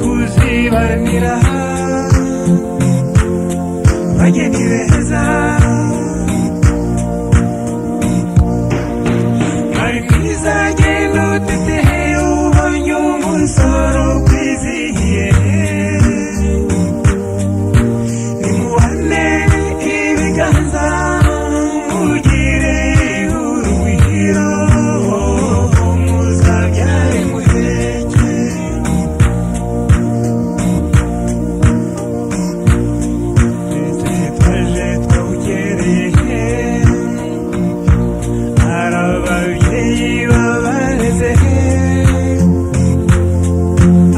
kuzibanira bageni beza ari mwiza genda utetehe ubonye umusoro kwizihiye nimuhane ibiganza mugire urugwiro muzabyare muheke twaje twawugereye hari ababyeyi babareze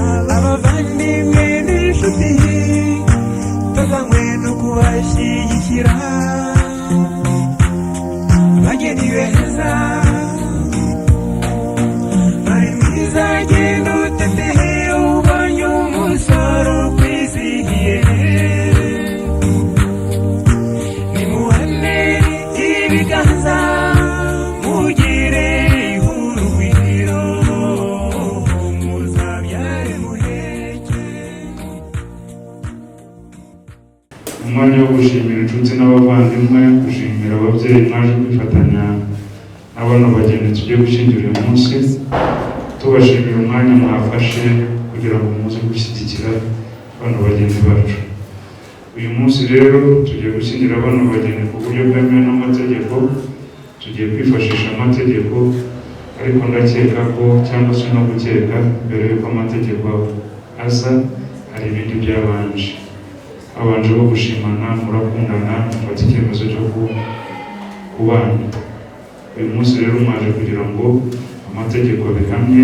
abavandimwe n'inshuti tuzanywe no kubashyigikira bageni beza bari mwiza genda utetehe ubonye umusoro kwizihiye nimuhane ibiganza mugire urugwiro muzabyare muheke. Umwanya wo gushimira inshuti n'abavandimwe, gushimira ababyeyi mwaje kwifatanya n'abana bageni tugiye gushyingira uyu munsi, tubashimira umwanya mwafashe kugira ngo muze gushyigikira abana bageni bacu. Uyu munsi rero tugiye gushyingira abana bageni ku buryo bwemewe n'amategeko, tugiye kwifashisha amategeko, ariko ndakeka ko cyangwa se no gukeka mbere y'uko amategeko aza hari ibindi byabanje. Abanje bo gushimana, murakundana, mufata icyemezo cyo kubana. Uyu munsi rero mwaje kugira ngo amategeko abihamye,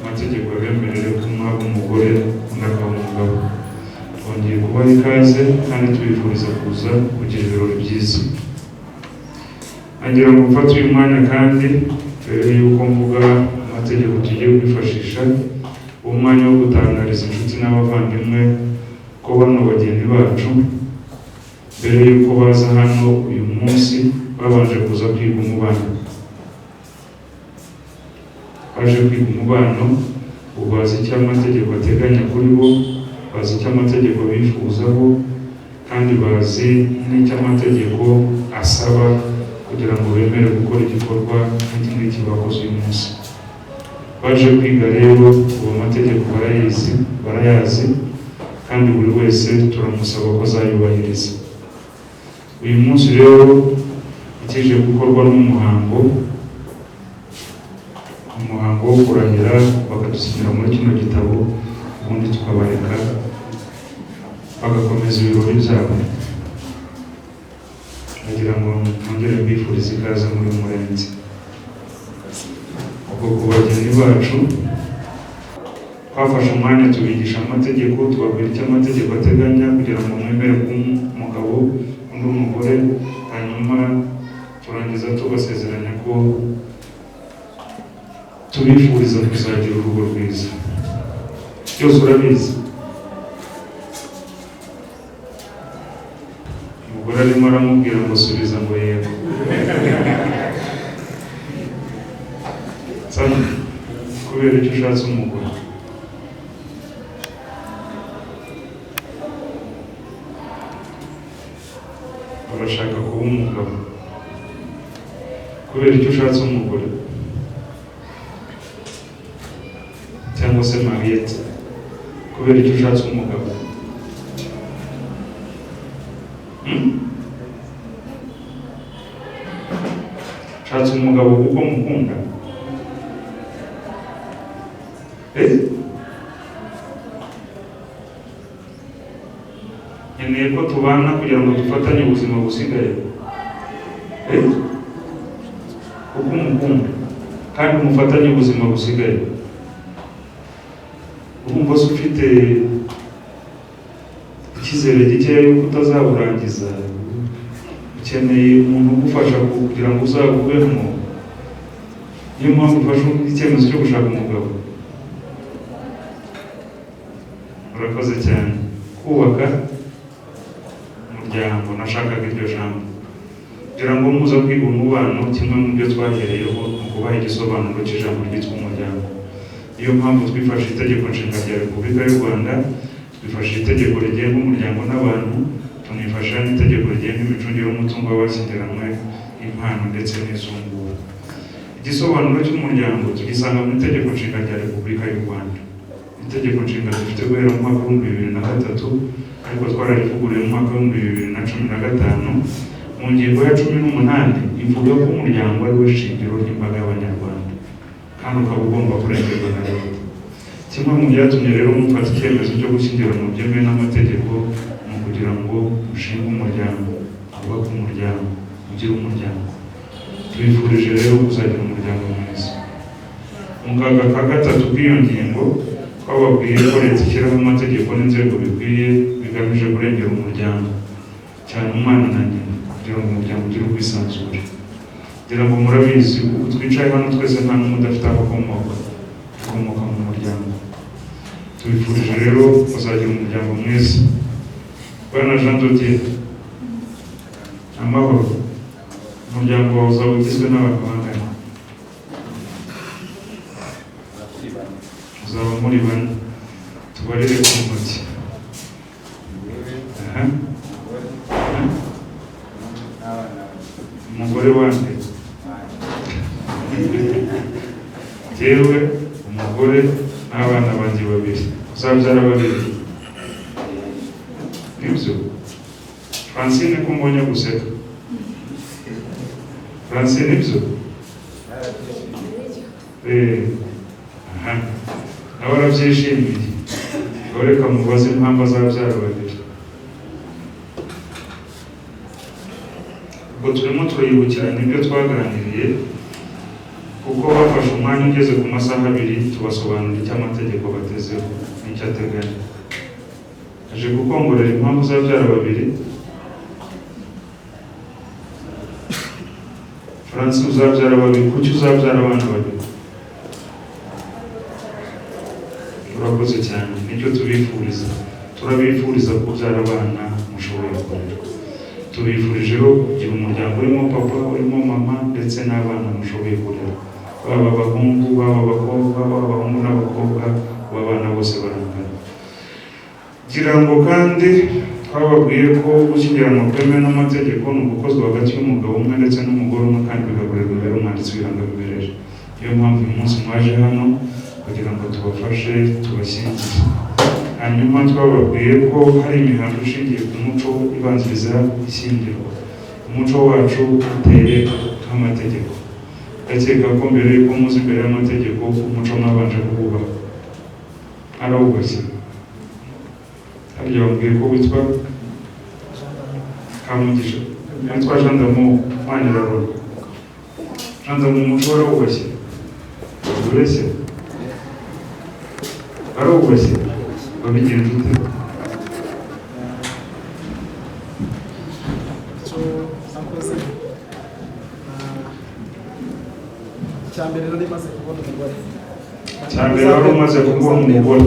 amategeko abemerere ko mwaba umugore undi akaba umugabo. Twongeye kubaha ikaze kandi tubifuriza kuza kugira ibirori byiza. Nagira ngo mfate uyu mwanya kandi mbere y'uko mvuga amategeko tugiye kwifashisha, uwo mwanya wo gutangariza inshuti n'abavandimwe ko bano bageni bacu mbere y'uko baza hano uyu munsi babanje kuza kwiga umubano. Baje kwiga umubano, ubu bazi icyo amategeko ateganya kuri bo, bazi icyo amategeko bifuzaho, kandi bazi n'icyo amategeko asaba kugira ngo bemere gukora igikorwa nk'iki ngiki bakoze uyu munsi. Baje kwiga rero uwo mategeko barayazi, kandi buri wese turamusaba ko azayubahiriza. Uyu munsi rero ikije gukorwa n'umuhango wo kurahira, bakadusinyira muri kino gitabo, ubundi tukabareka bagakomeza ibirori byabo. Nagira ngo nongere mbifurize ikaze muri Murenge. Ubwo ku bageni bacu twafashe umwanya tubigisha amategeko, tubabwira icyo amategeko ateganya kugira ngo mwemere umugabo undi umugore, hanyuma turangiza tubasezeranya ko tubifuriza kuzagira urugo rwiza. Byose urabizi. Umugore arimo aramubwira ngo subiza ngo yego. Sana kubera icyo ushatse umugore. Urashaka kuba umugabo. Kubera icyo ushatse umugore. Cyangwa se Mariette. Kubera icyo ushatse umugabo. Ushatse umugabo kuko mukunda. Nkeneye ko tubana kugira ngo dufatanye ubuzima busigaye. Kuko mukunda kandi mufatanye ubuzima busigaye. Urumva se ufite icyizere gikeya yuko utazaburangiza, ukeneye umuntu ugufasha kugira ngo uzabubemo. Niyo mpamvu ufashe icyemezo cyo gushaka umugabo. Urakoze cyane. Kubaka umuryango, nashakaga iryo jambo kugira ngo muza kwiga umubano, kimwe mu byo twahereyeho mu kubaha igisobanuro cy'ijambo ryitwa umuryango. niyo mpamvu twifashe itegeko nshinga rya Repubulika y'u Rwanda, twifashe itegeko rigenga umuryango n'abantu, tunifasha n'itegeko rigenga imicungire y'umutungo w'abashyingiranywe, impano ndetse n'izungura. Igisobanuro cy'umuryango tugisanga mu itegeko nshinga rya Repubulika y'u Rwanda. Itegeko nshinga dufite guhera mu mwaka wa 2003, ariko twararivuguriye mu mwaka wa 2015. Mu ngingo ya 18 ivuga ko umuryango ari we shingiro ry'imbaga y'Abanyarwanda kandi ukaba ugomba kurengerwa na leta. Kimwe mu byatumye rero mufata icyemezo cyo gushyingirana byemewe n'amategeko mu kugira ngo ushinge umuryango, wubake umuryango, ugire umuryango. Tubifurije rero kuzagira umuryango mwiza. Mu kaga ka gatatu k'iyo ngingo twababwiye ko leta ishyiraho amategeko n'inzego bikwiye bigamije kurengera umuryango, cyane umwana na nyina, kugira ngo umuryango ugire ubwisanzure. Ngira ngo murabizi uko twicaye hano twese nta n'umwe udafite aho akomoka mu muryango. Tubifurije rero kuzagira umuryango mwiza. Bwana Jean Dodier, amahoro. Umuryango wawe uzaba ugizwe n'abantu bangana? Uzaba muri bane. Tubarire ku ntoki. Umugore wanjye, jewe, umugore n'abana banjye babiri. Uzabyara babiri? Nibyo? Francine ko mbonye guseka. Francine nibyo? Nawe arabyishimiye. Reka mubaze impamvu azabyara babiri. Ubwo turimo turayibukirana ibyo twaganiriye, kuko bafashe umwanya ugeze ku masaha 2 tubasobanurira icyo amategeko batezeho n'icyo ateganya. Aje gukongorera impamvu uzabyara babiri. Francine uzabyara babiri, kuki uzabyara abana babiri? Urakoze cyane, nicyo tubifuriza. Turabifuriza kubyara abana mushoboye kurera. Tubifurije rero kugira umuryango urimo papa, urimo mama ndetse n'abana mushoboye kurera. Baba abahungu, baba abakobwa, baba abahungu n'abakobwa, abana bose barangana. Ngira ngo kandi twababwiye ko gushyingiranwa kwemewe n'amategeko ni ugukozwe hagati y'umugabo umwe ndetse n'umugore umwe kandi bigakorerwa imbere y'umwanditsi w'irangamimerere. Niyo mpamvu uyu munsi mwaje hano kugira ngo tubafashe tubashyingire. Hanyuma twababwiye ko hari imihango ishingiye ku muco ibanziriza ishyingirwa. Umuco wacu uteye nk'amategeko. Ndakeka ko mbere yuko muzi imbere y'amategeko umuco mwabanje kuwubaha. Arawubashye. Harya wambwiye ko witwa Kamugisha. Witwa Jean Damour Francine. Jean Damour umuco warawubashye. Ureshye. Arawubashye. Babigenje ute? Cyambere rero rimaze kubona umugore. Cyambere rero umaze kubona umugore.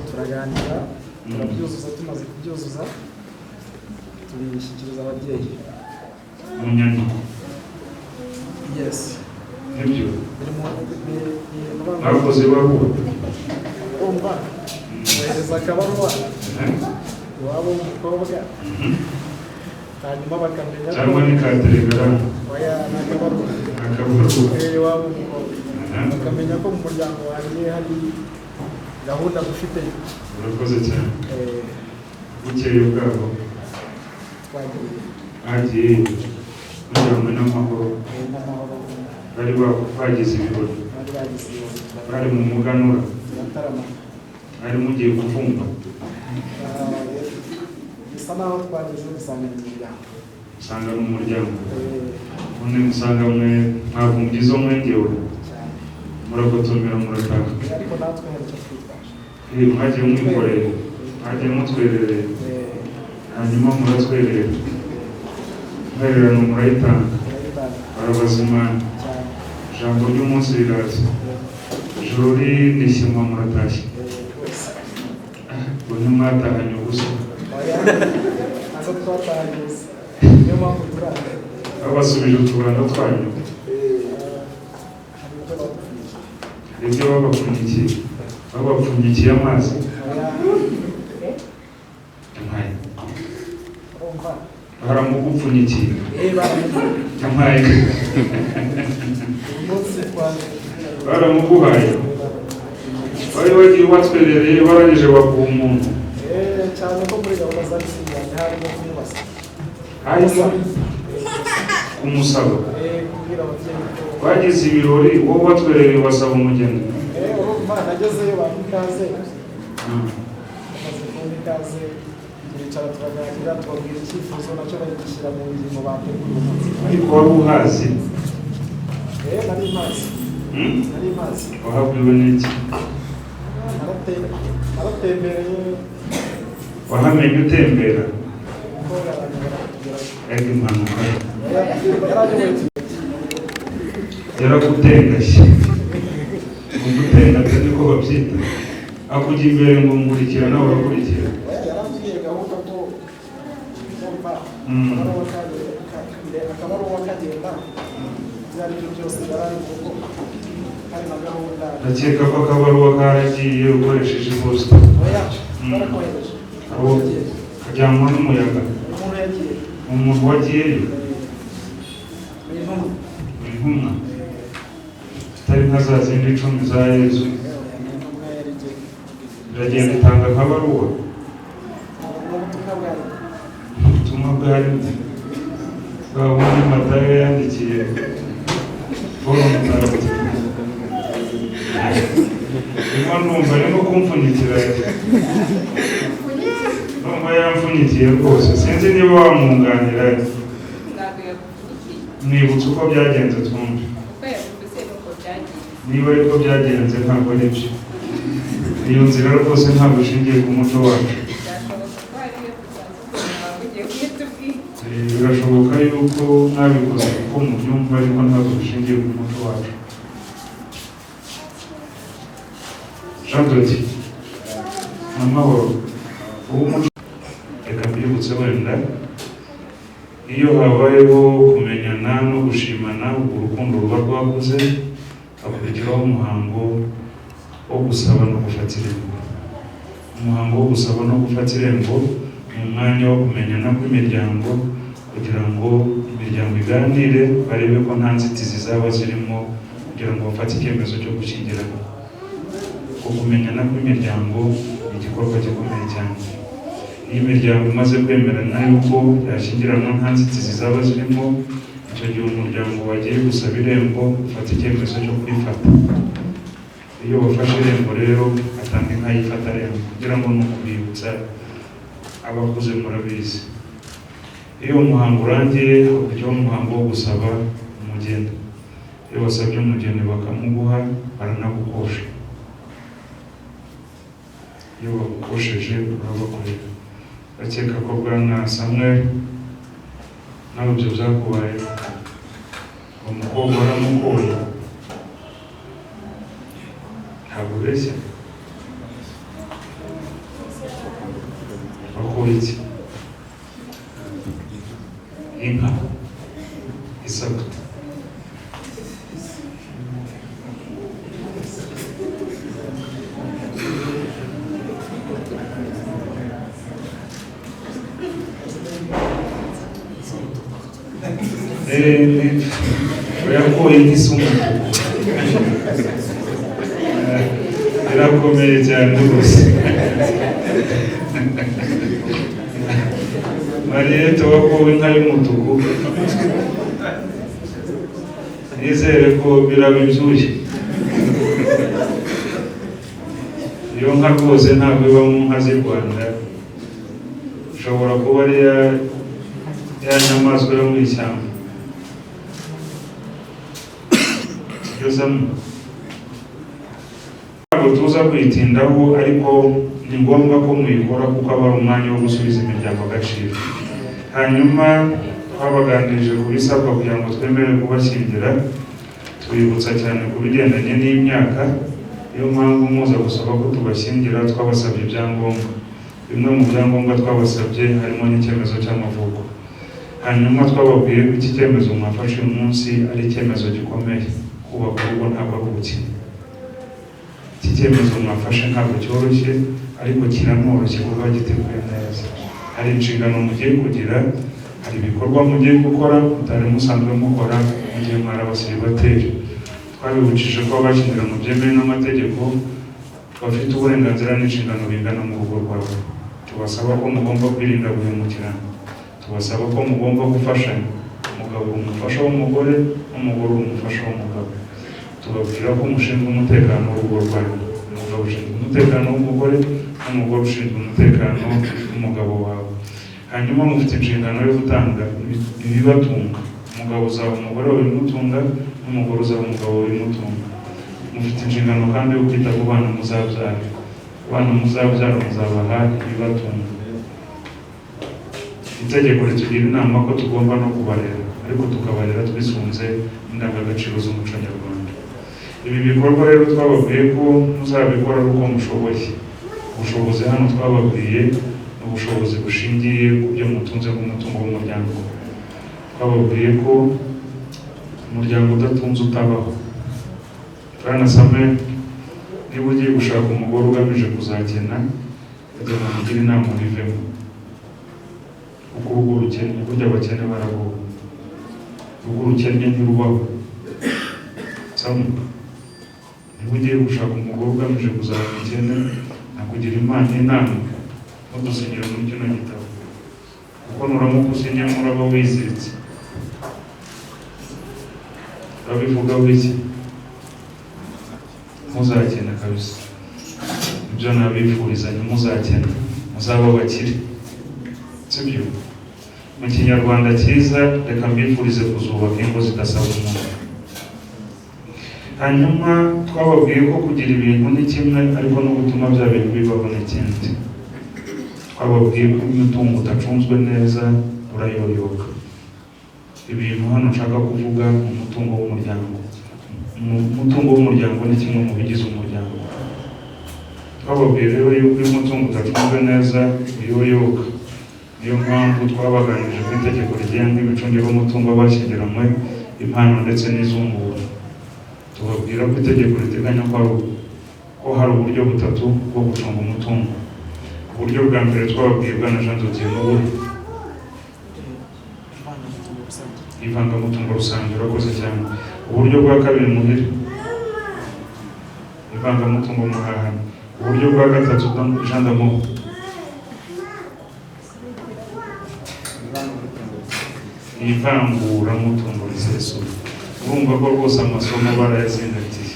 Turaganira, turabyuzuza, tumaze kubyuzuza tubishyikiriza ababyeyi. Mu nyandiko. Yes. Nibyo. Abakozi bahuwe. Umva. Bahereza akabaruwa. Iwabo w'umukobwa. Hanyuma bakamenya ko cyangwa ni katelegaramu. Oya, ni akabaruwa. Akabaruwa. Iwabo w'umukobwa. Bakamenya ko mu muryango wanjye hari gahunda dufite. Urakoze cyane. Bukeye bwabo. Twagiye. Kugira ngo n'amahoro. Bari bagize ibirori. Bari mu muganura. Bari mugiye kuvumba. Bisa naho twageze gusanga mu muryango. Usanga mu muryango. None musanga mwe ntabwo mugize umwengewe. Muragotomera murataha. Ariko natwe hari icyo twitwaje. Mwagiye mwikorera. Mwagiye mutwererera. Hanyuma muratwerera. Mwererano murayitanga. Barabazimana. Ijambo ry'umunsi riraza. Ijoro rishyirwa muratashye. Ngo ntimwatahanye ubusa. Ntabwo twatahanye ubusa. Niyo mpamvu turaza. abasubije utubando twanyu ibyo babapfunyikiye amazi baramugupfunyikiye baramuguhaye bari bagiye batwerereye barangije baguha umuntu cyane ko muri gahunda za gisirikare harimo kumubasa harimo kumusaba kubwira ababyeyi ko bagize ibirori wowe batwerereye basaba umugeni urumva nagezeyo bamikaze bamaze kumikaze turicara turaganira tubabwira icyifuzo nacyo bari gushyira mu ngingo bategura umunsi ariko wari uhazi nari mazi wahabwiwe n'iki naratembereye wahamenye utembera ariko impanuka yaragutengashye ugutengashye niko babyita akujya imbere ngo nkurikira nawe urakurikira yarabwiye gahunda ko akaba ari uwakagenda ibyo ari byo byose yarari kuko hari na gahunda ndakeka ko akabaruwa karagiye ukoresheje iposita barakohereje kajyanwa n'umuyaga umuntu wagiyeyo intumwa zitari nka za zindi 10 za Yezu iragenda itanga akabaruwa ubutumwa bwari bw'ubundi Matayo yandikiye Paul mutagatifu niba numva arimo kumfunyikira numva yamfunyikiye rwose sinzi niba wamwunganira mwibutse uko byagenze twumve niba ariko byagenze ntabwo ari byo iyo nzira rwose ntabwo ishingiye ku muco wacu birashoboka yuko mwabikoze kuko mubyumva ariko ntabwo bishingiye ku muco wacu Jean Dodi amahoro ubu muco reka mbibutse wenda iyo habayeho kumenyana no gushimana ubwo urukundo ruba rwakuze hakurikiraho umuhango wo gusaba no gufata irembo umuhango wo gusaba no gufata irembo ni umwanya wo kumenyana kw'imiryango kugira ngo imiryango iganire barebe ko nta nzitizi zaba zirimo kugira ngo bafate icyemezo cyo gushyingirana kumenyana kw'imiryango ni igikorwa gikomeye cyane iyo imiryango imaze kwemerana yuko yashyingiranwa nta nzitizi zaba zirimo icyo gihe umuryango wagiye gusaba irembo ufata icyemezo cyo kwifata iyo wafashe irembo rero atanga inka yifata irembo kugira ngo ni ukubibutsa abakuze murabizi iyo umuhango urangiye hakurikiyeho umuhango wo gusaba umugeni iyo wasabye umugeni bakamuguha baranagukosha iyo bagukosheje urabakorera bakeka ko bwana Samuel nawe ibyo byakubaye umukobwa aramukoye ntabwo beshya bakoye iki inka isaka yakoye nk'isumu irakomeye cyane rwose Mariette wakowe inka y'umutuku nizere ko biraba ibyuye iyo nka rwose ntabwo iba mu nka z'i Rwanda ushobora kuba ari ya nyamaswa yo mu ishyamba ntabwo tuza kuyitindaho ariko ni ngombwa ko muyikora kuko aba ari umwanya wo gusubiza imiryango agaciro hanyuma twabaganirije ku bisabwa kugira ngo twemere kubashyingira tubibutsa cyane ku bigendanye n'imyaka niyo mpamvu muza gusaba ko tubashyingira twabasabye ibyangombwa bimwe mu byangombwa twabasabye harimo n'icyemezo cy'amavuko hanyuma twababwiye ko iki cyemezo mwafashe uyu munsi ari icyemezo gikomeye. Kubaka urugo ntabwo ari ubukene. Iki cyemezo mwafashe ntabwo cyoroshye, ariko kiranoroshye kuba giteguye neza. Hari inshingano mugiye kugira, hari ibikorwa mugiye gukora mutari musanzwe mukora mu gihe mwari abasiribateri. Twabibukije ko abashyingira mu byemewe n'amategeko bafite uburenganzira n'inshingano bingana mu rugo rwabo. Tubasaba ko mugomba kwirinda guhemukirana, tubasaba ko mugomba gufashanya, umugabo umufasha w'umugore n'umugore umufasha w'umugabo. Tubabwira ko mushinzwe umutekano w'urugo rwanyu, umugabo ushinzwe umutekano w'umugore n'umugore ushinzwe umutekano w'umugabo wawe. Hanyuma mufite inshingano yo gutanga ibibatunga. Umugabo uzaba umugore wabimutunga n'umugore uzaba umugabo wabimutunga. Mufite inshingano kandi yo kwita ku bana muzabyara. Abana muzabyara muzabaha ibibatunga. Itegeko ritugira inama ko tugomba no kubarera, ariko tukabarera twisunze indangagaciro z'umuco nyarwanda. Ibi bikorwa rero twababwiye ko muzabikora uko mushoboye. Ubushobozi hano twababwiye ubushobozi bushingiye ku byo mutunze nk'umutungo w'umuryango. Twababwiye ko umuryango udatunze utabaho. Twanasame niba ugiye gushaka umugore ugamije kuzakena, kugira ngo mugire inama bivemo. Uko urugo rukennye, burya abakene baragowe. Urugo rukennye ntirubaho. Niba ugiye gushaka umugore ugamije kuzakena, nakugira inama mudusinyira muri kino gitabo, kuko nuramuka usinye muraba wiziritse. Urabivuga wiki muzakena kabisa. Ibyo nabifuriza ntimuzakena, muzaba bakire. Sibyo? Mu kinyarwanda cyiza reka mbifurize kuzubaka ingo zidasaba umuntu. Hanyuma twababwiye ko kugira ibintu ni kimwe, ariko no gutuma bya bintu bibaho n'ikindi. Twababwiye ko umutungo udacunzwe neza urayoyoka. Ibintu hano nshaka kuvuga umutungo w'umuryango. Umutungo w'umuryango ni kimwe mu bigize umuryango. Twababwiye rero yuko umutungo udacunzwe neza uyoyoka. Niyo mpamvu twabaganirije ku itegeko rigenga imicungire y'umutungo w'abashyingiranywe, impano ndetse n'izungura. Tubabwira ko itegeko riteganya ko hari uburyo butatu bwo gucunga umutungo. Uburyo bwa mbere twababwiye bwa na Jean Dodier n'ubu ivangamutungo rusange. Urakoze cyane. Uburyo bwa kabiri muhire, ivangamutungo muhahano. Uburyo bwa gatatu Jean Damour, ivanguramutungo risesuye. Urumva ko rwose amasomo barayazingatiye.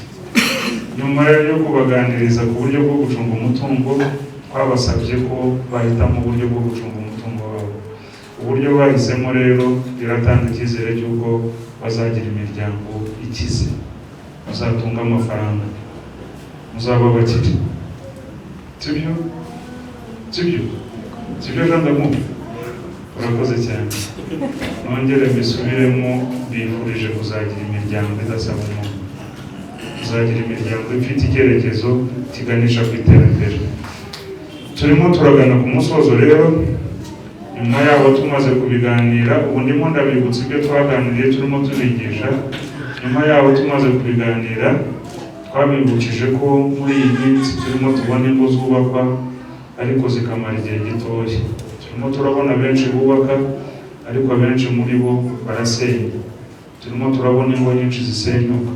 Nyuma yo kubaganiriza ku buryo bwo gucunga umutungo, twabasabye ko bahitamo uburyo bwo gucunga umutungo wabo. Uburyo bahisemo rero biratanga icyizere cy'uko bazagira imiryango ikize, muzatunga amafaranga, muzaba bakire. Sibyo? Jean Damour? Urakoze cyane. Nongere mbisubiremo, bifurije kuzagira imiryango idasaba umuntu, kuzagira imiryango ifite icyerekezo kiganisha ku iterambere. Turimo turagana ku musozo rero. Nyuma yaho tumaze kubiganira, ubu ndimo ndabibutsa ibyo twaganiriye turimo tubigisha. Nyuma yaho tumaze kubiganira, twabibukije ko muri iyi minsi turimo tubona ingo zubakwa ariko zikamara igihe gitoya. Turimo turabona benshi bubaka ariko abenshi muri bo barasenya. Turimo turabona ingo nyinshi zisenyuka.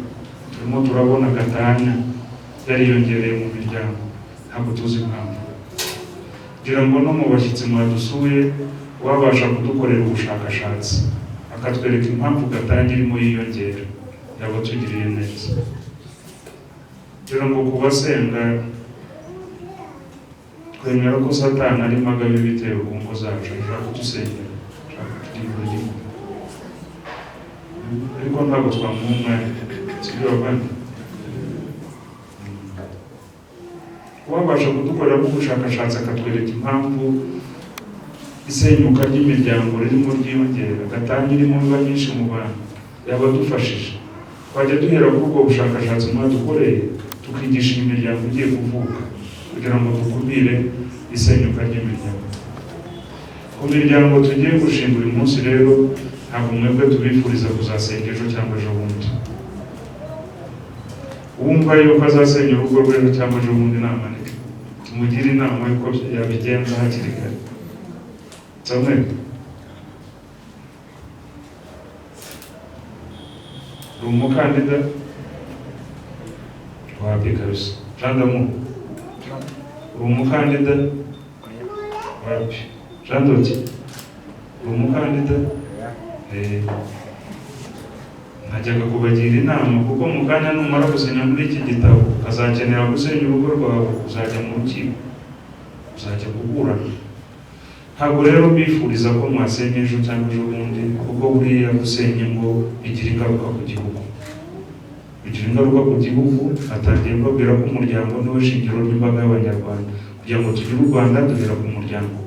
Turimo turabona gatanya yariyongereye mu miryango, ntabwo tuzi impamvu. Kugira ngo no mu bashyitsi mwadusuye wabasha kudukorera ubushakashatsi akatwereka impamvu gatanya irimo yiyongera, yaba tugiriye neza. Kugira ngo kubasenga twemera ko Satani arimo agaba ibitero ku ngo zacu, ashaka kudusengera, ashaka kutugirira. Ariko ntabwo twamuha umwanya, sibyo bavandi? Wabasha kudukorera ubushakashatsi akatwereka impamvu isenyuka ry'imiryango ririmo ryiyongera, gatanya irimo biba nyinshi mu bantu, yaba adufashije. Twajya duhera kuri ubwo bushakashatsi mwadukoreye, tukigisha imiryango igiye kuvuka, kugira ngo dukumire isenyuka ry'imiryango. ku miryango tugiye gushinga uyu munsi rero ntabwo mwebwe tubifuriza kuzasenga ejo cyangwa ejo bundi. Uwumva yuko azasenya urugo rw'ejo cyangwa ejo bundi namanike tumugire inama yuko yabigenza hakiri kare. Samuel umukandida wapi kabisa? Jean Damour umukandida wapi? Jean Doti umukandida najyaga kubagira inama kuko mu kanya numara gusenya muri iki gitabo azakenera gusenya urugo rwawe, uzajya mu rukiko, uzajya kuburana. Ntabwo rero bifuriza ko mwasenya ejo cyangwa ejo bundi, kuko buriya gusenya ngo bigira ingaruka ku gihugu, bigira ingaruka ku gihugu. Atangiye mbabwira ko umuryango niwo shingiro ry'imbaga y'Abanyarwanda. Kugira ngo tugire u Rwanda duhera ku muryango.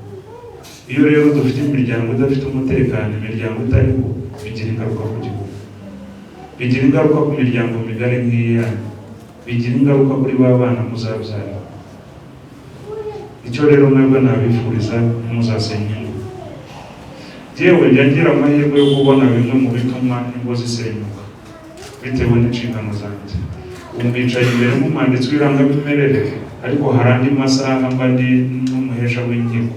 Iyo rero dufite imiryango idafite umutekano, imiryango itariho, bigira ingaruka ku gihugu, bigira ingaruka ku miryango migari nk'iya, bigira ingaruka kuri ba bana muzabyara. Icyo rero mwebwe nabifuriza muzasenye ingo. Jewe ngira amahirwe yo kubona bimwe mu bituma ingo zisenyuka bitewe n'inshingano zanjye. Umbicaye imbere nk'umwanditsi w'irangamimerere, ariko hari andi masaha mba ndi n'umuhesha w'inkiko.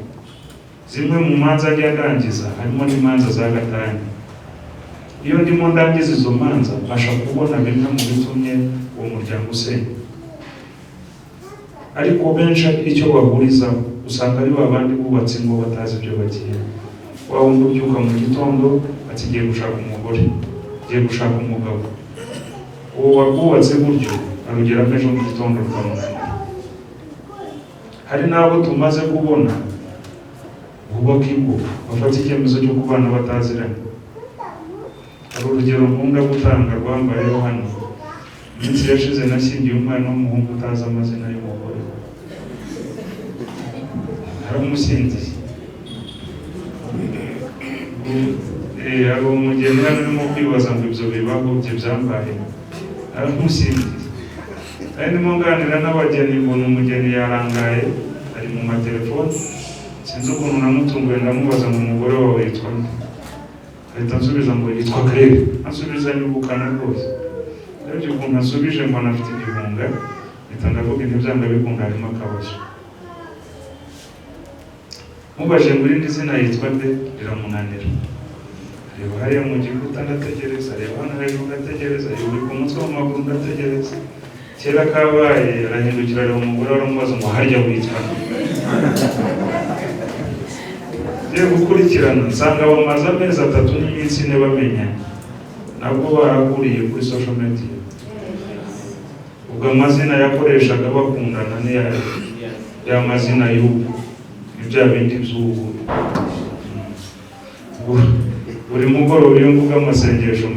Zimwe mu manza njya ndangiza harimo n'imanza za gatanya. Iyo ndimo ndangiza izo manza mbasha kubona bimwe mu bitumye uwo muryango usenya. Ariko benshi icyo bahurizaho usanga ari babandi bubatse ingo batazi ibyo bagiye. Wa wundi ubyuka mu gitondo atigiye gushaka umugore, agiye gushaka umugabo. Uwo wabubatse buryo arugera ejo mu gitondo rukamunanira. Hari n'abo tumaze kubona bubaka ingo bafata icyemezo cyo kubana bataziranye. Hari urugero nkunda gutanga rwambayeho hano. Iminsi yashize nashyingiye umwana w'umuhungu utazi amazina y'umugore. Haramusinziye. Hari umugeni hano urimo kwibaza ngo ibyo bibaho bye byambaye. Haramusinziye. Ari ndimo nganira n'abageni, mbona umugeni yarangaye ari mu matelefoni. Sinzi ukuntu namutunguye ndamubaza ngo umugore wawe yitwa nde? Ahita ansubiza ngo yitwa Claire. Ansubiza n'ubukana rwose. Rero ukuntu asubije ngo anafite igihunga, mpita ndavuga ntibyanga bikunda harimo akabazo. Mubaje ngo irindi zina yitwa nde riramunanira. Reba hariya mu gikuta ndategereza, reba hano hejuru ndategereza, yuri ku mutwe w'amaguru ndategereza. Kera kabaye arahindukira rero umugore aramubaza ngo harya witwa nde? Gukurikirana nsanga bamaze amezi 3 n'iminsi ine bamenyanye, nabwo barahuriye kuri social media. Ubwo amazina yakoreshaga bakundana ni ya mazina y'ubu, ibya bindi by'ubu. Buri mugoroba iyo mvuga amasengesho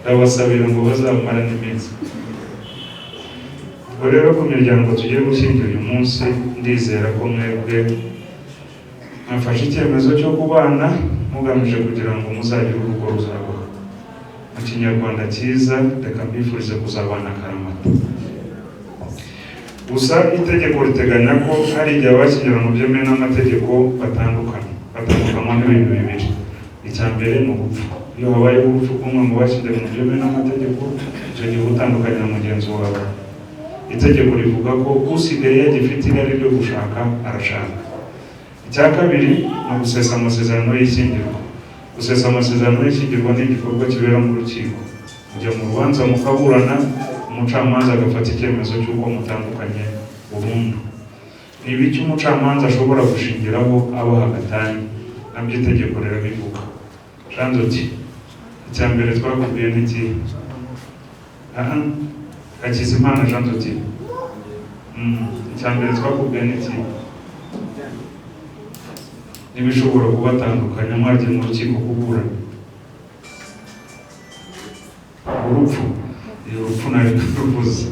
ndabasabira ngo bazamarane iminsi. Ubwo rero ku miryango tugiye gushyingira uyu munsi, ndizera ko mwebwe mwafashe icyemezo cyo kubana mugamije kugira ngo muzagire urugo ruzabaho. Mu Kinyarwanda cyiza reka mbifurize kuzabana akaramata. Gusa itegeko riteganya ko hari igihe abashyingiranywe byemewe n'amategeko batandukanywa n'ibintu bibiri. Icya mbere ni urupfu. Iyo habaye urupfu rw'umwe mu bashyingiranywe byemewe n'amategeko, icyo gihe utandukanye na mugenzi wawe. Itegeko rivuga ko usigaye yagifite irari ryo gushaka arashaka. Icya kabiri ni gusesa amasezerano y'ishyingirwa. Gusesa amasezerano y'ishyingirwa ni igikorwa kibera mu rukiko. Mujya mu rubanza mukaburana, umucamanza agafata icyemezo cy'uko mutandukanye burundu. Ni ibiki umucamanza ashobora gushingiraho abaha gatanya, nabyo itegeko rirabivuga. Jean Doti, icya mbere twakubwiye n'iki? Hakizimana Jean Doti, icya mbere twakubwiye n'iki? Nibishobora kubatandukanya mwagiye mu rukiko kuburana. Urupfu nari kuruvuza.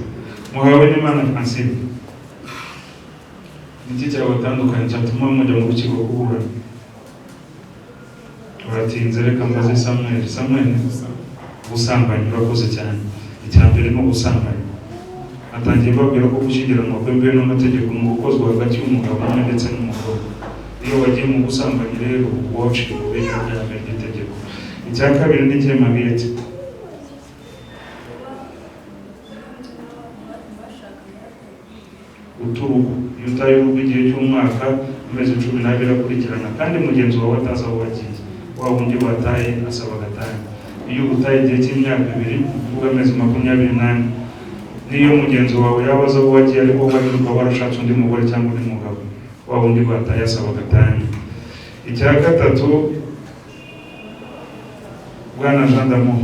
Muhawe n'Imana Francine, niki cyabatandukanye cyatuma mujya mu rukiko kuburana? Uratinze, reka mbaze Samuel. Ubusambanyi urakoze cyane. Icya mbere ni ubusambanyi. Atangiye babwira ko gushyingiranwa kwemewe n'amategeko mu gukozwa hagati y'umugabo umwe ndetse n'umugore. iyo wagiye mu busambanyi rero waciye mu bintu byawe by'itegeko. Icya kabiri ni igihe mabiyeti uturugo iyo utaye urugo igihe cy'umwaka amezi 12 akurikirana kandi mugenzi wawe atazi aho wagiye wa wundi wataye asaba gatanya. Iyo utaye igihe cy'imyaka 2 uvuga amezi 28 niyo mugenzi wawe yabaza aho wagiye ariko wagiye warashatse undi mugore cyangwa undi mugabo wa wundi wataye asaba gatanya. Icya gatatu Bwana Jean Damour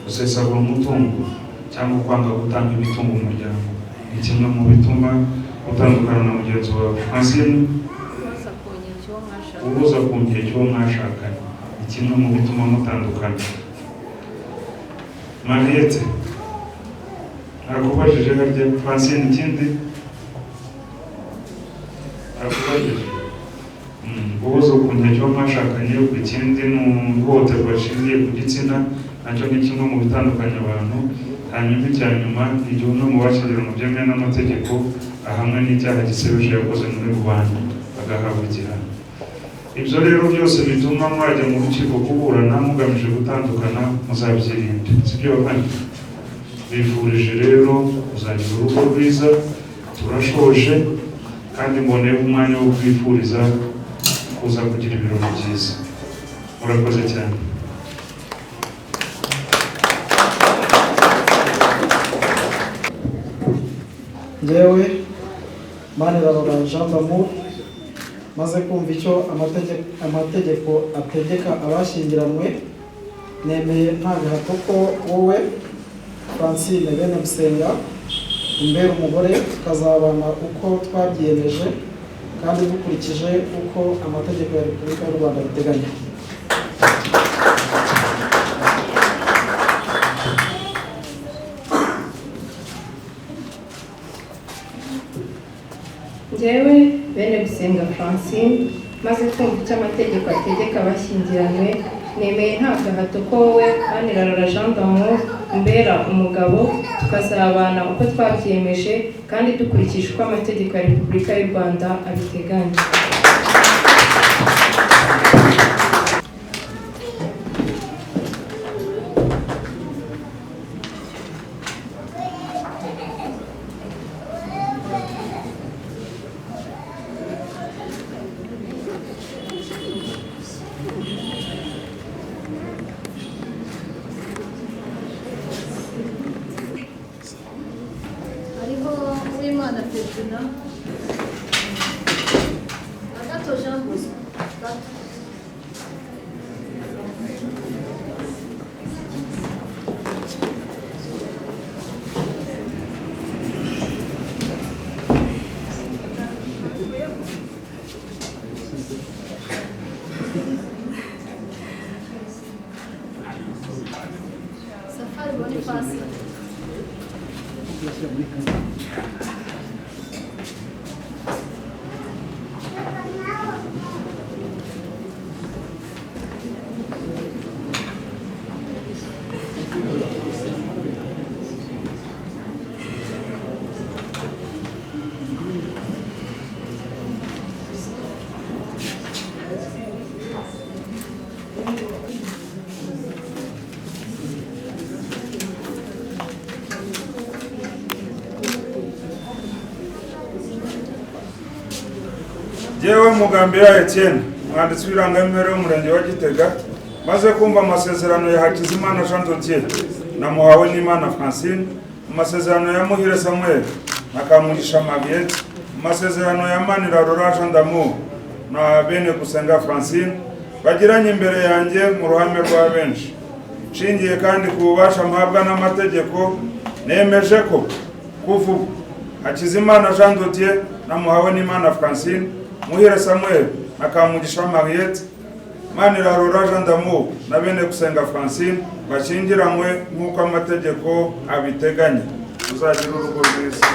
gusesagura umutungo cyangwa kwanga gutanga imitungo mu muryango ni kimwe mu bituma utandukana na mugenzi wawe. Francine ubuza ku gihe cy'uwo mwashakanye ni kimwe mu bituma mutandukana. Mariette akubajije harya Francine ikindi akubajije ubuza ku gihe cy'uwo mwashakanye ikindi ni ihohoterwa rishingiye ku gitsina nacyo ni kimwe mu bitandukanya abantu. Hanyuma icya nyuma ni igihe umwe mu bashyingiranwe byemewe n'amategeko ahamwe n'icyaha gisebeje yakoze muri rubanda agahabwa igihano. Ibyo rero byose bituma mwajya mu rukiko kuburana mugamije gutandukana muzabyirinde, sibyo bavandi? Bifurije rero kuzagira urugo rwiza. Turashoje kandi mboneye umwanya wo kwifuriza kuza kugira ibirori byiza. Murakoze cyane. Njyewe Manirarora Jean Damour maze kumva icyo amategeko ategeka abashyingiranywe, nemeye nta gahato ko wowe Francine bene Gusenga umbera umugore tukazabana uko twabyiyemeje kandi dukurikije uko amategeko ya Repubulika y'u Rwanda biteganya. Njyewe bene Gusenga Francine maze kumva icyo amategeko ategeka abashyingiranywe, nemeye nta gahato ko wowe Manirarora Jean Damour umbera umugabo tukazabana uko twabyiyemeje kandi dukurikije uko amategeko ya Repubulika y'u Rwanda abiteganya. Uwimana Perezida Agato Jean Bosco Safari Boniface Jewe Mugambira Etienne mwanditsi w'irangamimerere w'umurenge wa Gitega maze kumva amasezerano ya Hakizimana Jean Dodier na Muhawe n'Imana Francine, amasezerano ya Muhire Samuel na Kamugisha Mariette, amasezerano ya Manirarora Jean Damour na bene Gusenga Francine bagiranye imbere yanjye mu ruhame rwa benshi. Nshingiye kandi ku bubasha mpabwa n'amategeko, nemeje ko kuva Hakizimana Jean Dodier na Muhawe n'Imana Francine, Muhire Samuel na Kamugisha Mariette, Manirarora Jean Damour na bene Gusenga Francine bashyingiranywe nk'uko amategeko abiteganya. Tuzagira urugo rwiza.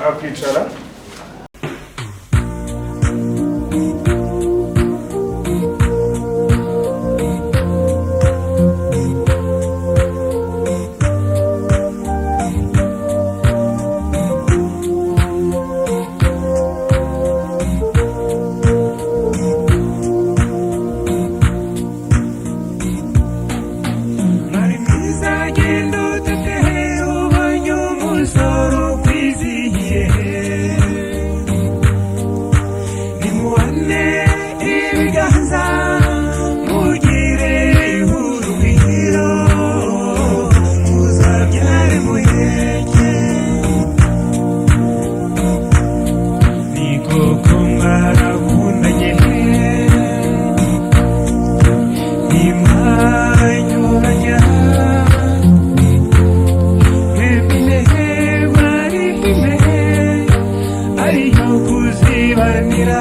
Akwicara. ibiganza mugire urugwiro muzabyare muheke ni koko mwarakundanye ntimwanyuranya mwemine bari kumwe ariyo kuzibanira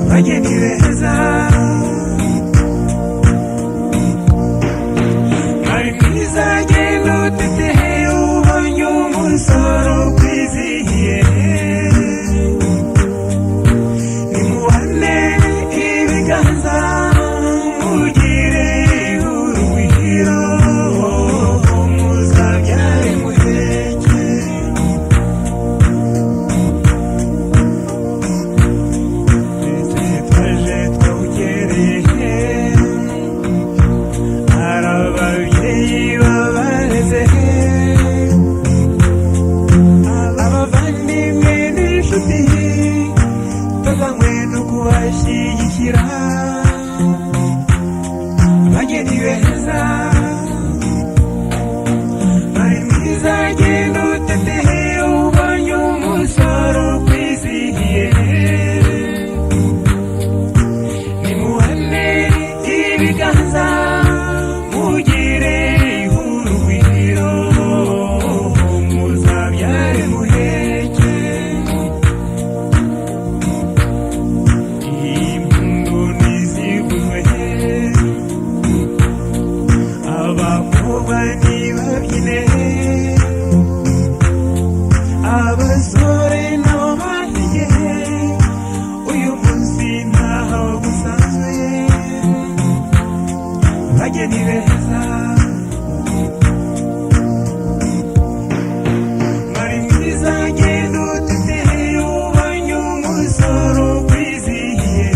bageni beza ari mwiza genda utetehe ubonye umusoro kwizihiye nimuhane ibiganza mugire urugwiro muzabyare muheke twaje twawugereye hari ababyeyi babareze abavandimwe n'inshuti tuzanywe no kubashyigikira bageni beza bari mwiza genda utetehe ubonye umusoro kwizihiye nimuhane ibiganza mugire urugwiro muzabyare muheke impundu nizivuzwe abakobwa nibabyine abasore nabo bahiye uyu munsi ntaho gusanzwe bageni beza bari mwiza genda utetehe ubonye umusoro kwizihiye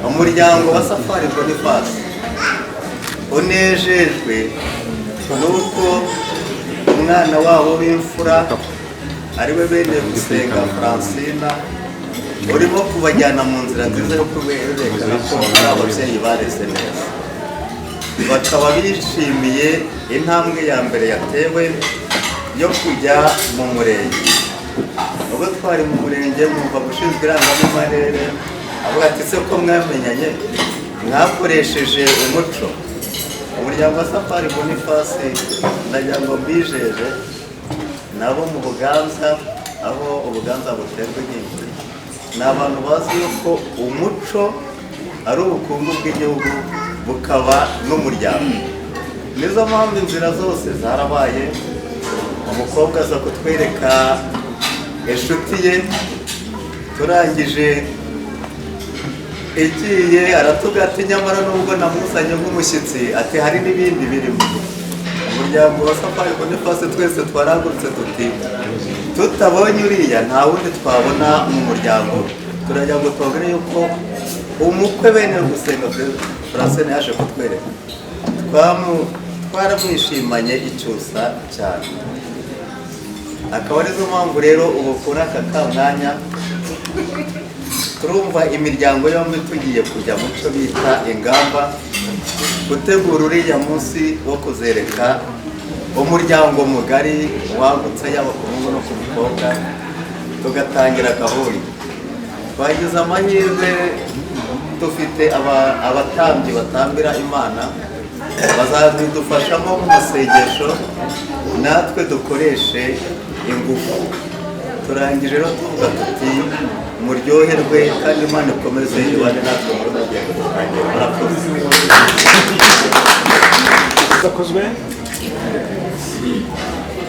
umuryango wa Safari Boniface unejejwe nuko umwana wabo w'imfura ariwe Benegusenga Francine urimo kubajyana mu nzira nziza yo kuberekana ko ari ababyeyi bareze neza bakaba bishimiye intambwe ya mbere yatewe yo kujya mu murenge ubwo twari mu murenge mwumva gushinzwe irangamimerere avuga ati se ko mwamenyanye mwakoresheje umuco umuryango wa Safari Boniface ndagira ngo mbijeje nabo mu Buganza aho Ubuganza buterwa inkingi ni abantu bazi yuko umuco ari ubukungu bw'igihugu bukaba n'umuryango nizo mpamvu inzira zose zarabaye umukobwa aza kutwereka inshuti ye turangije igiye aratubwira ati nyamara nubwo namuzanye nk'umushyitsi ati hari n'ibindi birimo umuryango wa Safari Boniface twese twaragurutse tuti tutabonye uriya nta wundi twabona mu muryango turagira ngo tubabwire yuko umukwe Benegusenga Francine yaje kutwereka twaramwishimanye icyusa cyane akaba arizo mpamvu rero ubu kuri aka kamwanya turumva imiryango yombi tugiye kujya mu cyo bita ingamba gutegura uriya munsi wo kuzereka umuryango mugari wagutse yaba ku muhungu no ku mukobwa tugatangira gahunda twagize amahirwe dufite abatambyi batambira Imana bazadufashamo mu masengesho natwe dukoreshe ingufu turangije rero tuvuga tuti muryoherwe kandi Imana ikomeze ibane natwe muri urugendo dutangiye murakoze zakozwe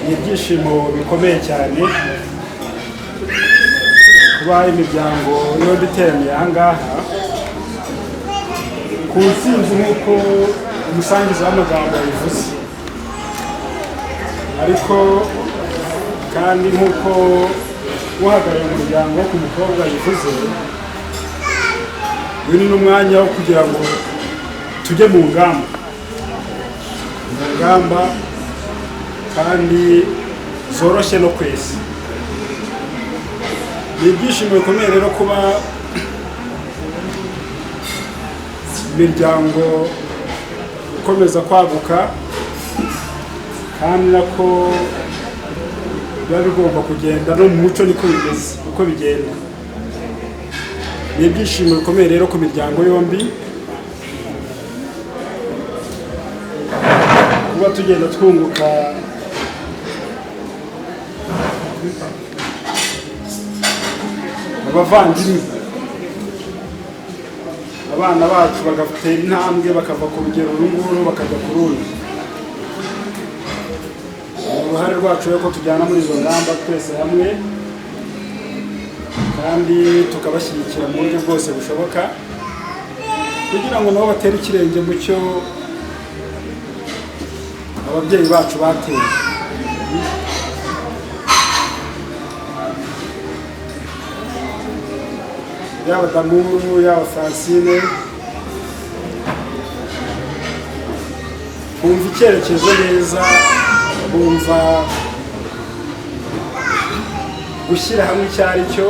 ni ibyishimo bikomeye cyane kuba imiryango yombi iteraniye aha ngaha ku ntsinzi nk'uko umusangiza w'amagambo yabivuze ariko kandi nk'uko uhagarariye umuryango wo ku mukobwa yivuze uyu ni n'umwanya wo kugira ngo tujye mu ngamba kandi zoroshye no kwesa ni ibyishimo bikomeye rero kuba imiryango ikomeza kwaguka kandi nako biba bigomba kugenda no mu muco niko bimeze uko bigenda. Ni ibyishimo bikomeye rero ku miryango yombi kuba tugenda twunguka abavandimwe, abana bacu bagatera intambwe bakava ku rugero runguru bakajya ku rundi. Uruhare rwacu rero ko tujyana muri izo ngamba twese hamwe kandi tukabashyigikira mu buryo bwose bushoboka kugira ngo nabo batere ikirenge mu cyo ababyeyi bacu bateye. Yaba Damour yaba Francine bumva icyerekezo neza, bumva gushyira hamwe icyo ari cyo,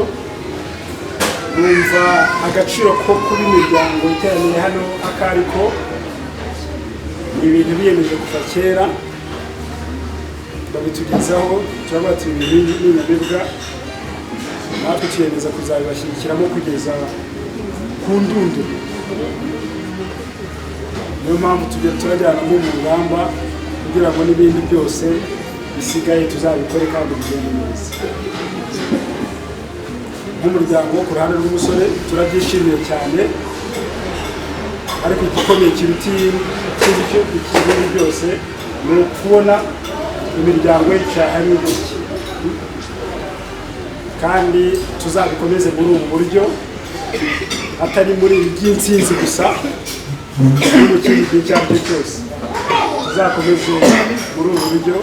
bumva agaciro ko kuba imiryango iteraniye hano akariko. Ni ibintu biyemeje kuva kera babitugezaho, turavuga ati ibi n'ibibwa natwe tuyemeza kuzabibashyigikiramo kugeza ku ndunduro. Niyo mpamvu turajyana mu ngamba kugira ngo n'ibindi byose bisigaye tuzabikore kandi bigende neza. Nk'umuryango wo ku ruhande rw'umusore turabyishimiye cyane, ariko igikomeye kiruta ikindi byose ni ukubona imiryango yicaye hamwe gutya, kandi tuzabikomeze muri ubu buryo, atari muri ibi by'intsinzi gusa, no mu kindi gihe icyo ari cyo cyose tuzakomeze muri ubu buryo.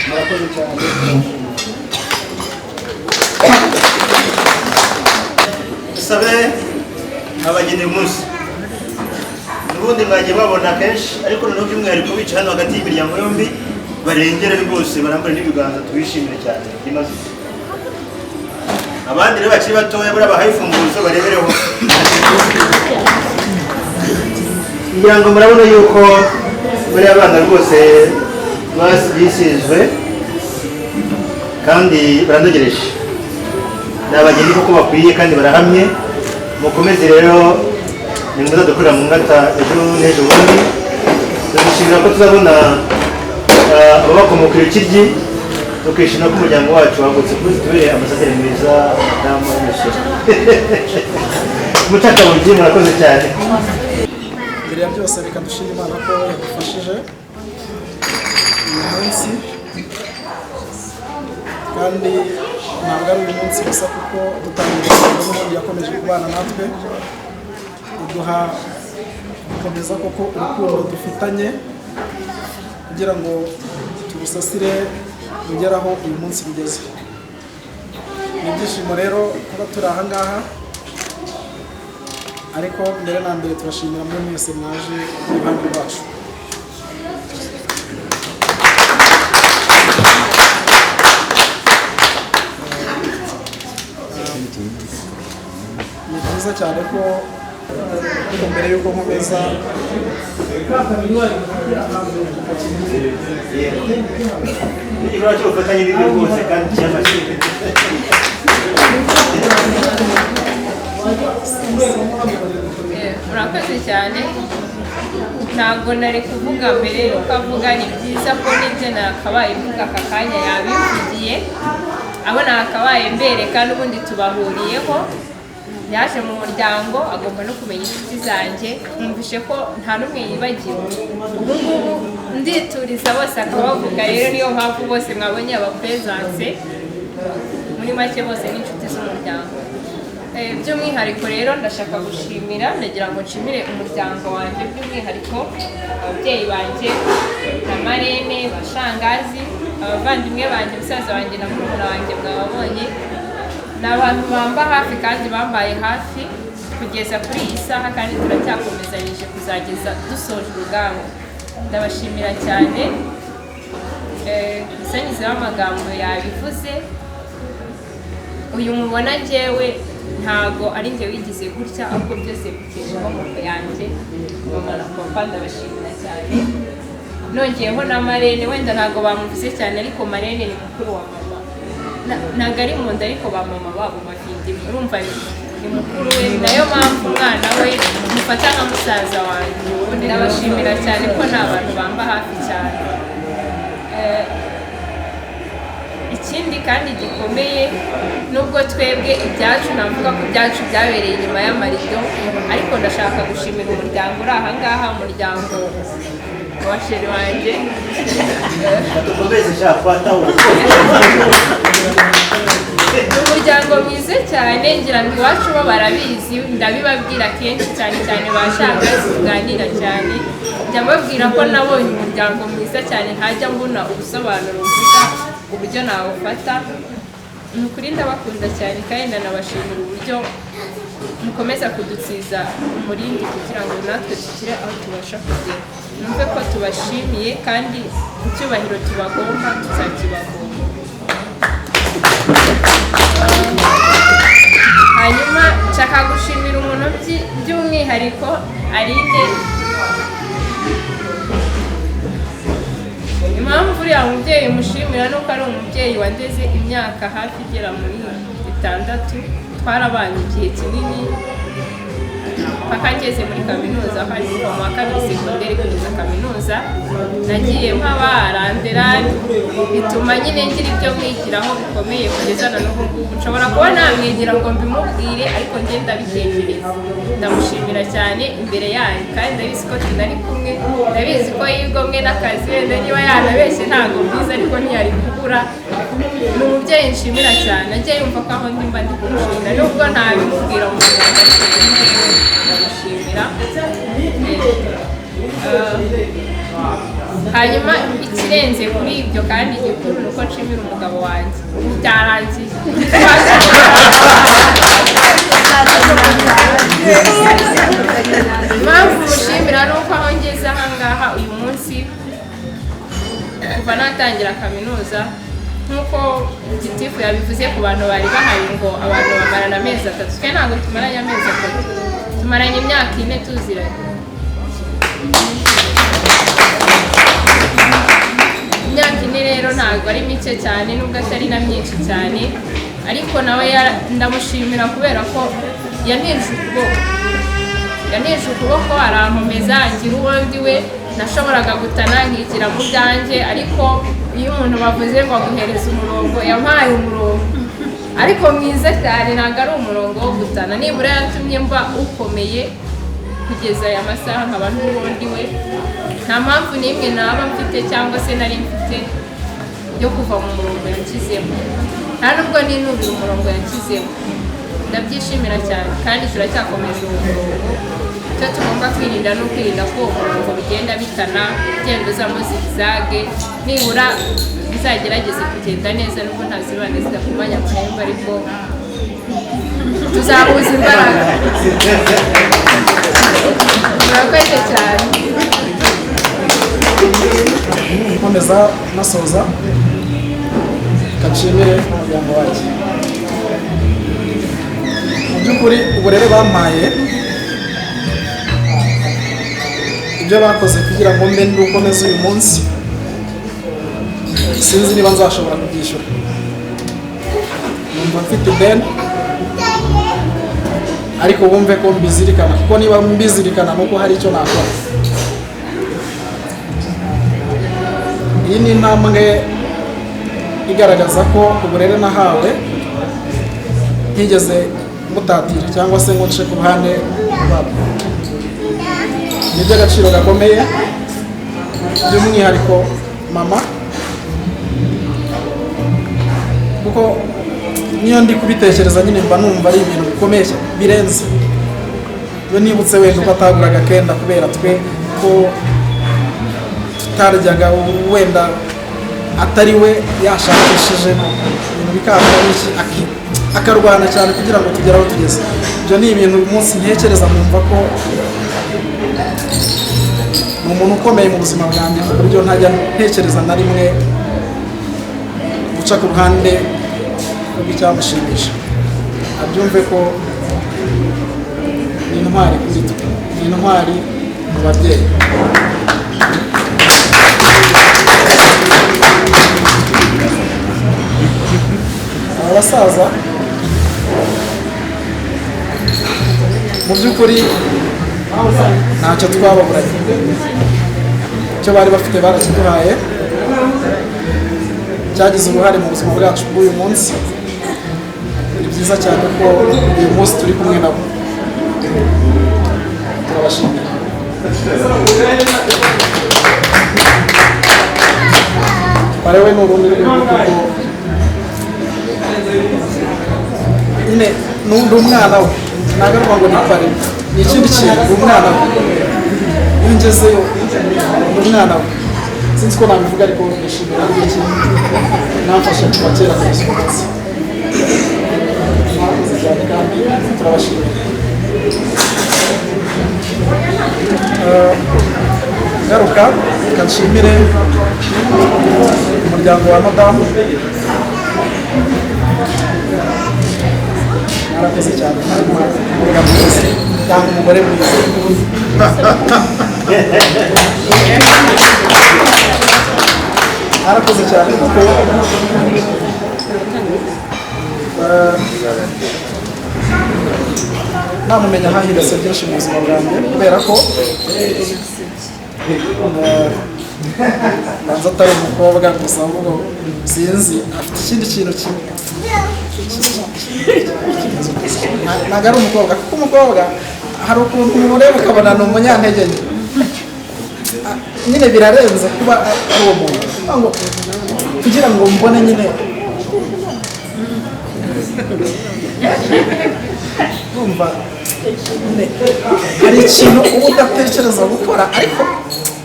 Murakoze cyane. Dusabe abageni umunsi n'ubundi mwagiye babona kenshi, ariko noneho by'umwihariko bica hano hagati y'imiryango yombi barengere rwose, barambure n'ibiganza tubishimire cyane bimaze. Abandi rero bakiri batoya buriya bahaye imfunguzo barebereho kugira ngo murabona yuko buriya abana rwose bisizwe kandi baranogereje. Ni abageni kuko bakwiye kandi barahamye. Mukomeze rero ni mwiza dukorera mu ngata ejo n'ejo bundi. Turashimira ko tuzabona ababakomokera ikiryi, tukishimira ko umuryango wacu wagutse kuri tubereye amasaderi mwiza damu y'umusoro. Mucakabugi murakoze cyane. Mbere ya byose reka dushime Imana ko yadufashije uyu munsi, kandi ntabwo ari uyu munsi gusa kuko dutangira n'ubundi yakomeje kubana natwe, uduha gukomeza koko urukundo dufitanye kugira ngo turusasire rugeraho uyu munsi rugeze. Ni ibyishimo rero kuba turi aha ngaha, ariko mbere na mbere turashimira muri mwese mwaje iruhande rwacu. Ni byiza cyane ko mbere y'uko nkomeza igikorwa cy'ubufatanye n'ibyo rwose kandi cy'amashyi. Murakoze cyane. Ntabwo nari kuvuga mbere yuko avuga, ni byiza ko n'ibyo nakabaye mvuga aka kanya yabivugiye, abo nakabaye mbereka n'ubundi tubahuriyeho. Yaje mu muryango agomba no kumenya inshuti zanjye, numvishe ko nta n'umwe yibagiwe. Ubu ngubu ndituriza bose akabavuga, rero niyo mpamvu bose mwabonye abapresence, muri make bose n'inshuti z'umuryango. By'umwihariko rero ndashaka gushimira, ndagira ngo nshimire umuryango wanjye by'umwihariko, ababyeyi banjye na marene, bashangazi, abavandimwe banjye, musaza wanjye na murumuna wanjye mwababonye. Ni abantu bamba hafi kandi bambaye hafi kugeza kuri iyi saha, kandi turacyakomezanyije kuzageza dusoje urugamba. Ndabashimira cyane. Musanyize w'amagambo yabivuze, uyu mubona njyewe ntago ari njye wigize gutya ahubwo byose bikesha amaboko yanjye mama na papa ndabashimira cyane nongeyeho na marene wenda ntago bamuvuze cyane ariko marene ni mukuru wa mama ntago ari mu nda ariko ba mama babo bafite urumva ni mukuru we nayo mpamvu umwana we mufata nka musaza wanjye ndabashimira cyane ko nta bantu bamba hafi cyane ikindi kandi gikomeye nubwo twebwe ibyacu navuga ko ibyacu byabereye inyuma y'amarido ariko ndashaka gushimira umuryango uri aha ngaha umuryango wa sheri wanjye umuryango mwiza cyane ngira ngo iwacu bo barabizi ndabibabwira kenshi cyane cyane bashaka tuganira cyane njya mbabwira ko nabonye umuryango mwiza cyane ntajya mbona ubusobanuro mvuga uburyo nawufata ni ukuri ndabakunda cyane kandi ndanabashimira uburyo mukomeza kudutsiza umurindi kugira ngo natwe tugire aho tubasha kugera numve ko tubashimiye kandi icyubahiro tubagomba tuzakibagomba hanyuma nshaka gushimira umuntu by'umwihariko Aline impamvu uriya mubyeyi mushimira nuko ari umubyeyi wandeze imyaka hafi igera muri 6 twarabanye igihe kinini paka ngeze muri kaminuza hari kuva mu wa kabiri segonderi kugeza kaminuza nagiye mpabarandera bituma nyine ngira ibyo mwigiraho bikomeye kugeza na n'ubu ngubu nshobora kuba namwigira ngo mbimubwire ariko njye ndabitekereza ndamushimira cyane imbere yanyu kandi ndabizi ko tunari kumwe ndabizi ko yigomwe n'akazi wenda niba yanabeshye ntabwo bwiza ariko ntiyari kubura ni umubyeyi nshimira cyane ajya yumva ko aho ndimba ndi kumushimira nubwo ntabimubwira mu Rwanda ndamushimira hanyuma ikirenze kuri ibyo kandi gikuru ni uko nshimira umugabo wanjye byarangiye impamvu mushimira ni uko aho ngeze aha ngaha uyu munsi kuva natangira kaminuza nk'uko gitifu yabivuze ku bantu bari bahari ngo abantu bamarana amezi 3 twe ntabwo tumaranye amezi 3 tumaranye imyaka 4 tuziranye imyaka 4 rero ntabwo ari mike cyane nubwo atari na myinshi cyane ariko nawe ndamushimira kubera ko yanteje ukuboko arankomeza ngira ubundi we nashoboraga gutana nkigira mu byanjye ariko iyo umuntu bavuze ngo aguhereza umurongo yampaye umurongo ariko mwiza cyane ntabwo ari umurongo wo gutana nibura yatumye mba ukomeye kugeza aya masaha nkaba n'ubundi we nta mpamvu n'imwe naba mfite cyangwa se nari mfite yo kuva mu murongo yakizemo nta nubwo ninubira umurongo yakizemo ndabyishimira cyane kandi turacyakomeza uwo murongo icyo tugomba kwirinda no kwirinda ko uwo murongo bigenda bitana ugenda uzamo zigizage nibura bizagerageze kugenda neza nubwo ntazibane zidakumanya amahembe ariko tuzahuza imbaraga murakoze cyane nkomeza nasoza kacimire umuryango wacu mu by'ukuri uburere bampaye ibyo bakoze kugira ngo mbe ndukomeze uyu munsi sinzi niba nzashobora kubyishyura numva mfite ideni ariko bumve ko mbizirikana kuko niba mbizirikana nuko hari icyo nakora iyi ni intambwe igaragaza ko uburere nahawe ntigeze mutatira cyangwa se ngo nce ku ruhande rwabo ni iby'agaciro gakomeye by'umwihariko mama kuko niyo ndi kubitekereza nyine mba numva ari ibintu bikomeye birenze iyo nibutse wenda uko ataguraga akenda kubera twe ko tutaryaga wenda atari we yashakishije ibintu bikaba n'iki akarwana cyane kugira ngo tugere aho tugeze ibyo ni ibintu uyu munsi ntekereza numva ko ni umuntu ukomeye mu buzima bwanjye ku buryo ntajya ntekereza na rimwe guca ku ruhande rw'icyamushimisha abyumve ko ni intwari kuri twe, ni intwari mu babyeyi. Abasaza mu by'ukuri ntacyo twababuranye, icyo bari bafite barakiduhaye, cyagize uruhare mu buzima bwacu bw'uyu munsi. Ni byiza cyane ko uyu munsi turi kumwe nabo, turabashimira. Parewe ni urundi rwego kuko nyine n'undi umwana we nagaruka ngo ni pare, ni ikindi kintu, ni umwana we. Iyo ngezeyo ni umwana we, sinzi ko nabivuga ariko nishimira n'iki namfasha kuva kera kugeza uyu munsi. Mwakoze cyane kandi turabashimira. Ngaruka reka nshimire umuryango wa madamu, mwarakoze cyane kandi umugore mwiza cyangwa umugore mwiza. Mwarakoze cyane kuko namumenya hahiretse byinshi mu buzima bwanjye, kubera ko nanze atari umukobwa gusa, ahubwo sinzi afite ikindi kintu kimwe, ntabwo ari umukobwa, kuko umukobwa hari ukuntu umureba ukabona ni umunyantege nke, nyine birarenze kuba ari uwo muntu, kugira ngo mbone nyine urumva hari ikintu uba udatekereza gukora, ariko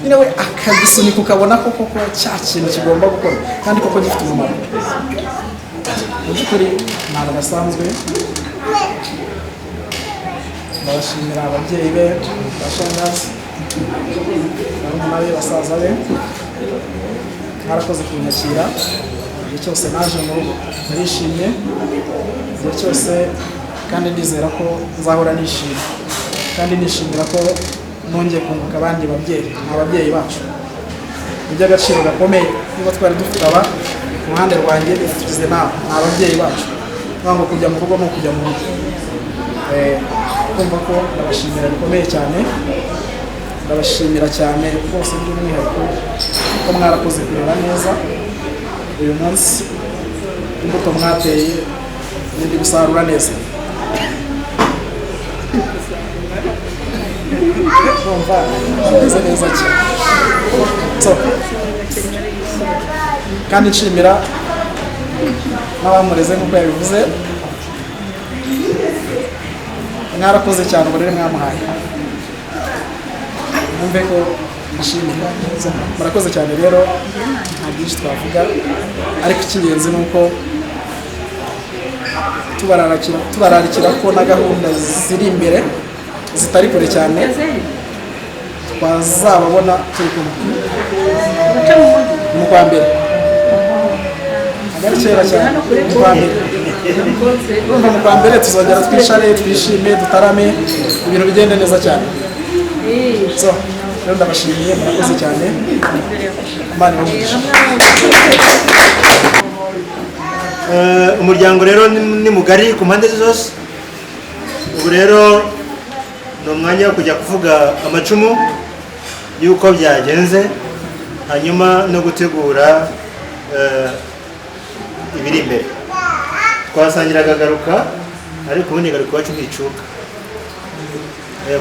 nyine we akagisunika ukabona ko koko cya kintu kigomba gukora kandi koko gifite umumaro. Mu by'ukuri ntabwo basanzwe. Ndabashimira ababyeyi be, bashangazi, barumuna be, basaza be, mwarakoze kunyakira. Igihe cyose naje mu rugo narishimye, igihe cyose kandi ndizera ko nzahora nishimye, kandi nishimira ko nongeye kunguka abandi babyeyi, ababyeyi bacu. Ni iby'agaciro gakomeye niba twari dufite aba ku ruhande rwanjye tugize nawe, ni ababyeyi bacu. Ntabwo kujya mu rugo ni ukujya mu rugo. Kumva ko ndabashimira bikomeye cyane, ndabashimira cyane rwose by'umwihariko ko mwarakoze kureba neza uyu munsi, imbuto mwateye ndi gusarura neza. Kumva ameze neza cyane. Kandi nshimira n'abamureze nk'uko yabivuze, mwarakoze cyane uburere mwamuhaye, mwumve ko nishimira. Murakoze cyane rero, nta byinshi twavuga, ariko icy'ingenzi ni uko tubararikira ko na gahunda ziri imbere zitari kure cyane twazababona turi kumwe mu kwa mbere. Agari kera cyane mu kwa mbere, urumva mu kwa mbere tuzongera twishare, twishime, dutarame, ibintu bigende neza cyane. So rero ndabashimiye, murakoze cyane, Imana ibahe. Umuryango rero ni mugari ku mpande zose. Ubu rero ni umwanya wo kujya kuvuga amacumu y'uko byagenze, hanyuma no gutegura ibiri imbere. Twasangiraga garuka, ariko ubundi garuka iwacu nticuka,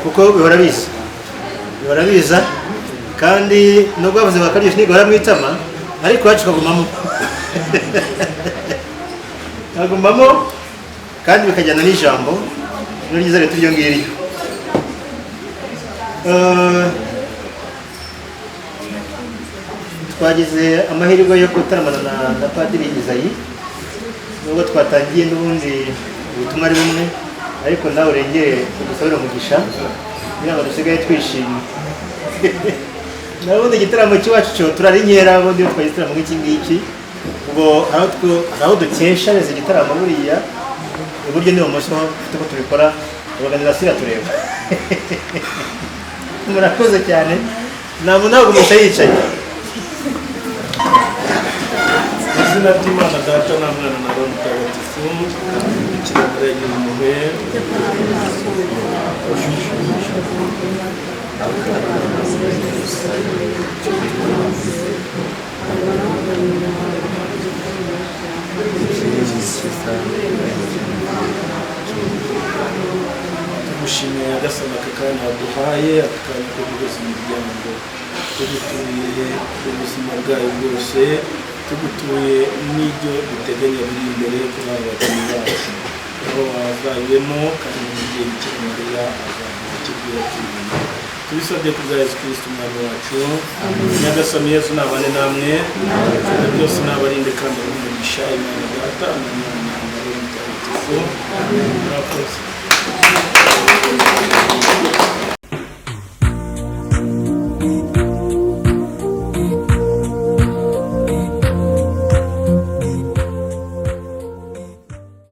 kuko bihora biza, kandi nubwo bavuze bakaryoshye ntigahora mu itama, ariko iwacu kagumamo kandi bikajyana n'ijambo ryiza leta iryo ngiryo. Twagize amahirwe yo gutaramana na Padiri Izayi, nubwo twatangiye n'ubundi ubutumwa ari bumwe, ariko nawe urengere udusabire umugisha kugira ngo dusigaye twishimye. Nabundi igitaramo cy'iwacu cyo turari nkera, ubundi iyo twagize igitaramo nk'iki ngiki, ubwo aho dukesha neza igitaramo buriya iburyo n'ibumoso ufite uko tubikora organizasiyo tureba murakoze cyane ntabwo nagumisha yicaye izina ry'Imana Data na Mwana na Roho Mutagatifu ikiragiragira impuhwe tumushimiye Nyagasani aka kanya waduhaye aka kanya ko guhuza imiryango tugutuye ubuzima bwayo bwose tugutuye n'ibyo duteganya biri imbere kuri aba bagenzi bacu aho wavanyemo kandi n'umubyeyi Bikira Mariya azamuha ikibwira cy'ubuntu tubisabye kubwa Yesu Kristo umwami wacu Nyagasani Yesu nabane namwe byose nabarinde kandi abumugisha Imana Data na Mwana na Roho Mutagatifu murakoze